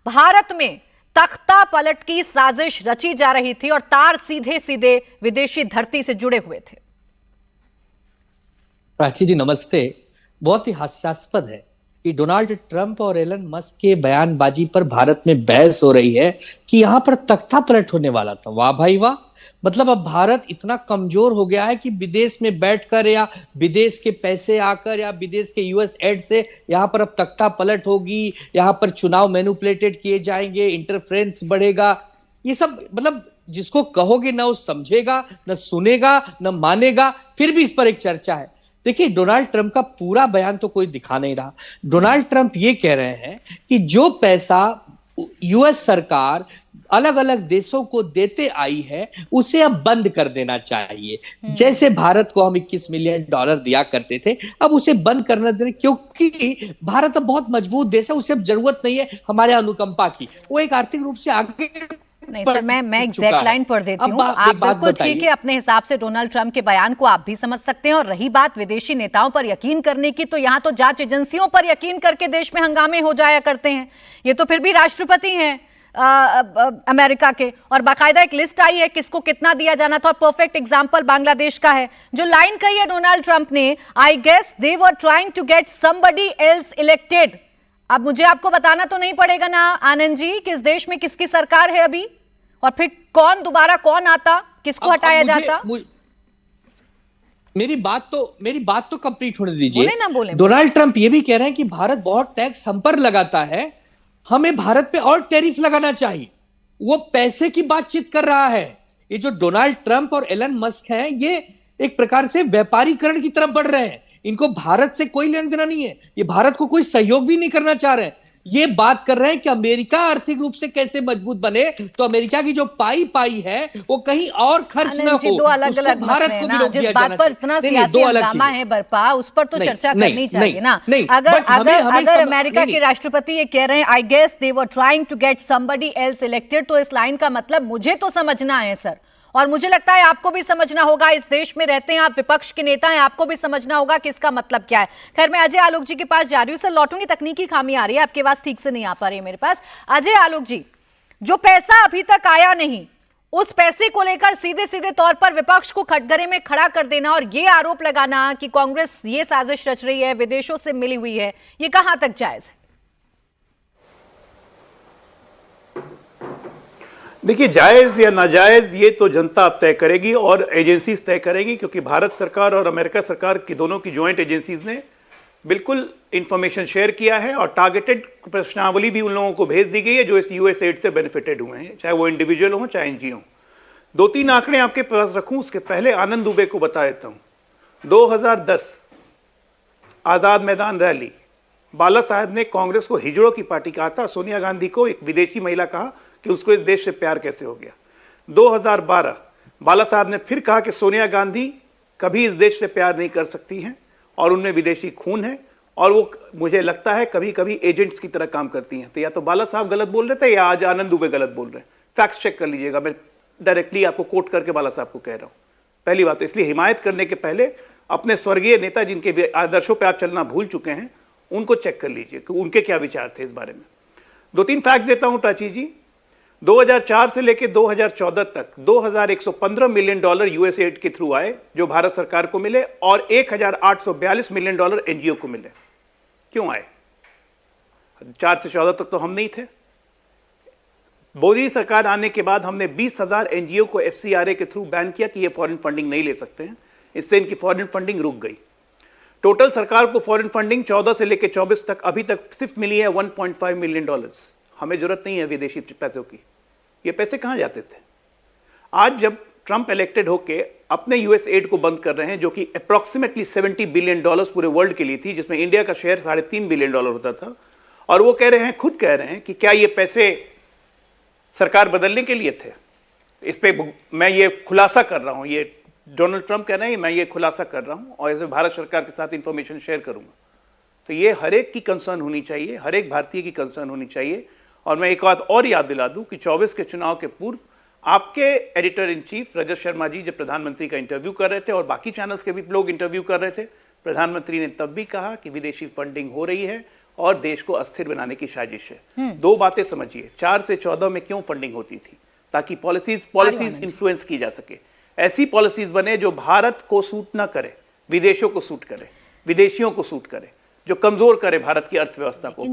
भारत में तख्ता पलट की साजिश रची जा रही थी और तार सीधे सीधे विदेशी धरती से जुड़े हुए थे। प्राची जी नमस्ते। बहुत ही हास्यास्पद है कि डोनाल्ड ट्रंप और एलन मस्क के बयानबाजी पर भारत में बहस हो रही है कि यहां पर तख्ता पलट होने वाला था। वाह भाई वाह। मतलब अब भारत इतना कमजोर हो गया है कि विदेश में बैठकर या विदेश के पैसे आकर या विदेश के यूएस एड से यहाँ पर अब तख्ता पलट होगी, यहाँ पर चुनाव मैनिपुलेटेड किए जाएंगे, इंटरफ्रेंस बढ़ेगा। ये सब मतलब जिसको कहोगे ना वो समझेगा, न सुनेगा, न मानेगा। फिर भी इस पर एक चर्चा है। देखिए, डोनाल्ड ट्रंप का पूरा बयान तो कोई दिखा नहीं रहा। डोनाल्ड ट्रंप ये कह रहे हैं कि जो पैसा यूएस सरकार अलग अलग देशों को देते आई है उसे अब बंद कर देना चाहिए। जैसे भारत को हम 21 मिलियन डॉलर दिया करते थे, अब उसे बंद करना देना, क्योंकि भारत अब बहुत मजबूत देश है, उसे अब जरूरत नहीं है हमारे अनुकंपा की। वो एक आर्थिक रूप से आगे नहीं सर, मैं एग्जैक्ट लाइन पढ़ देती हूँ। आप बिल्कुल ठीक है, अपने हिसाब से डोनाल्ड ट्रंप के बयान को आप भी समझ सकते हैं। और रही बात विदेशी नेताओं पर यकीन करने की, तो यहाँ तो जांच एजेंसियों पर यकीन करके देश में हंगामे हो जाया करते हैं। ये तो फिर भी राष्ट्रपति हैं अमेरिका के, और बाकायदा एक लिस्ट आई है किसको कितना दिया जाना था। परफेक्ट एग्जांपल बांग्लादेश का है। जो लाइन कही है डोनाल्ड ट्रंप ने, I guess they were trying to get somebody else elected. अब मुझे आपको बताना तो नहीं पड़ेगा ना आनंद जी, किस देश में किसकी सरकार है अभी, और फिर दोबारा कौन आता, किसको हटाया जाता। मेरी बात तो कंप्लीट होने दीजिए। बोले ना बोले। डोनाल्ड ट्रंप ये भी कह रहे हैं कि भारत बहुत टैक्स हम पर लगाता है, हमें भारत पे और टैरिफ लगाना चाहिए। वो पैसे की बातचीत कर रहा है। ये जो डोनाल्ड ट्रंप और एलन मस्क हैं, ये एक प्रकार से व्यापारीकरण की तरफ बढ़ रहे हैं। इनको भारत से कोई लेना देना नहीं है, ये भारत को कोई सहयोग भी नहीं करना चाह रहे हैं। ये बात कर रहे हैं कि अमेरिका आर्थिक रूप से कैसे मजबूत बने, तो अमेरिका की जो पाई है वो कहीं और खर्च ना हो। दो अलग अलग भारत को भी रोक दिया जिस बात पर इतना सियासी हंगामा है बरपा, उस पर तो चर्चा करनी चाहिए ना। अगर अमेरिका के राष्ट्रपति ये कह रहे हैं I guess they were trying to get somebody else elected, तो इस लाइन का मतलब मुझे तो समझना है सर, और मुझे लगता है आपको भी समझना होगा। इस देश में रहते हैं आप, विपक्ष के नेता हैं, आपको भी समझना होगा कि इसका मतलब क्या है। खैर, मैं अजय आलोक जी के पास जा रही हूँ। सर लौटूंगी, तकनीकी खामी आ रही है, आपके आवाज ठीक से नहीं आ पा रही है मेरे पास। अजय आलोक जी, जो पैसा अभी तक आया नहीं, उस पैसे को लेकर सीधे सीधे तौर पर विपक्ष को कटघरे में खड़ा कर देना और ये आरोप लगाना कि कांग्रेस ये साजिश रच रही है, विदेशों से मिली हुई है, ये कहां तक जायज है? देखिए, जायज या नाजायज ये तो जनता अब तय करेगी और एजेंसीज तय करेगी, क्योंकि भारत सरकार और अमेरिका सरकार की दोनों की ज्वाइंट एजेंसीज ने बिल्कुल इंफॉर्मेशन शेयर किया है और टारगेटेड प्रश्नावली भी उन लोगों को भेज दी गई है जो इस यूएस एड से बेनिफिटेड हुए हैं, चाहे वो इंडिविजुअल हो चाहे एनजीओ। 2-3 आंकड़े आपके पास रखूं, उसके पहले आनंद दुबे को बता देता हूं। 2010 आजाद मैदान रैली, बाला साहब ने कांग्रेस को हिजड़ों की पार्टी कहा था। सोनिया गांधी को एक विदेशी महिला कहा कि उसको इस देश से प्यार कैसे हो गया। 2012 बाला साहब ने फिर कहा कि सोनिया गांधी कभी इस देश से प्यार नहीं कर सकती हैं और उनमें विदेशी खून है, और वो मुझे लगता है कभी कभी एजेंट्स की तरह काम करती हैं। तो या तो बाला साहब गलत बोल रहे थे या आज आनंद दुबे गलत बोल रहे हैं। फैक्ट्स चेक कर लीजिएगा, मैं डायरेक्टली आपको कोट करके बाला साहब को कह रहा हूं। पहली बात, इसलिए हिमायत करने के पहले अपने स्वर्गीय नेता जिनके आदर्शों पर आप चलना भूल चुके हैं उनको चेक कर लीजिए कि उनके क्या विचार थे इस बारे में। 2-3 फैक्ट देता हूं प्राची जी। 2004 से लेकर 2014 तक 2115 मिलियन डॉलर यूएस एड के थ्रू आए जो भारत सरकार को मिले, और 1842 मिलियन डॉलर एनजीओ को मिले। क्यों आए? 4 से 14 तक तो हम नहीं थे। मोदी सरकार आने के बाद हमने 20,000 एनजीओ को एफसीआरए के थ्रू बैन किया कि ये फॉरेन फंडिंग नहीं ले सकते हैं। इससे इनकी फॉरेन फंडिंग रुक गई। टोटल सरकार को फॉरेन फंडिंग 14 से लेकर 24 तक अभी तक सिर्फ मिली है 1.5 मिलियन डॉलर्स। हमें जरूरत नहीं है विदेशी पैसों की। ये पैसे कहां जाते थे? आज जब ट्रंप इलेक्टेड होके अपने यूएस एड को बंद कर रहे हैं, जो कि अप्रॉक्सीमेटली 70 बिलियन डॉलर्स पूरे वर्ल्ड के लिए थी, जिसमें इंडिया का शेयर 3.5 बिलियन डॉलर होता था, और वो कह रहे हैं, खुद कह रहे हैं कि क्या ये पैसे सरकार बदलने के लिए थे? इस पे मैं ये खुलासा कर रहा हूं, ये डोनाल्ड ट्रंप कह रहे हैं, मैं ये खुलासा कर रहा हूं और इसे भारत सरकार के साथ इंफॉर्मेशन शेयर करूंगा। तो ये हर एक की कंसर्न होनी चाहिए, हर एक भारतीय की कंसर्न होनी चाहिए। और मैं एक बात और याद दिला दूं कि 24 के चुनाव के पूर्व आपके editor in chief Rajat Sharma ji जब प्रधानमंत्री का इंटरव्यू कर रहे थे और बाकी चैनल्स के भी लोग इंटरव्यू कर रहे थे, प्रधानमंत्री ने तब भी कहा कि विदेशी फंडिंग हो रही है और देश को अस्थिर बनाने की साजिश है। दो बातें समझिए, 4 से 14 में क्यों फंडिंग होती थी? ताकि पॉलिसीज इन्फ्लुएंस की जा सके, ऐसी पॉलिसीज बने जो भारत को सूट ना करे, विदेशों को सूट करे, विदेशियों को सूट करे, जो कमजोर करे भारत की अर्थव्यवस्था को।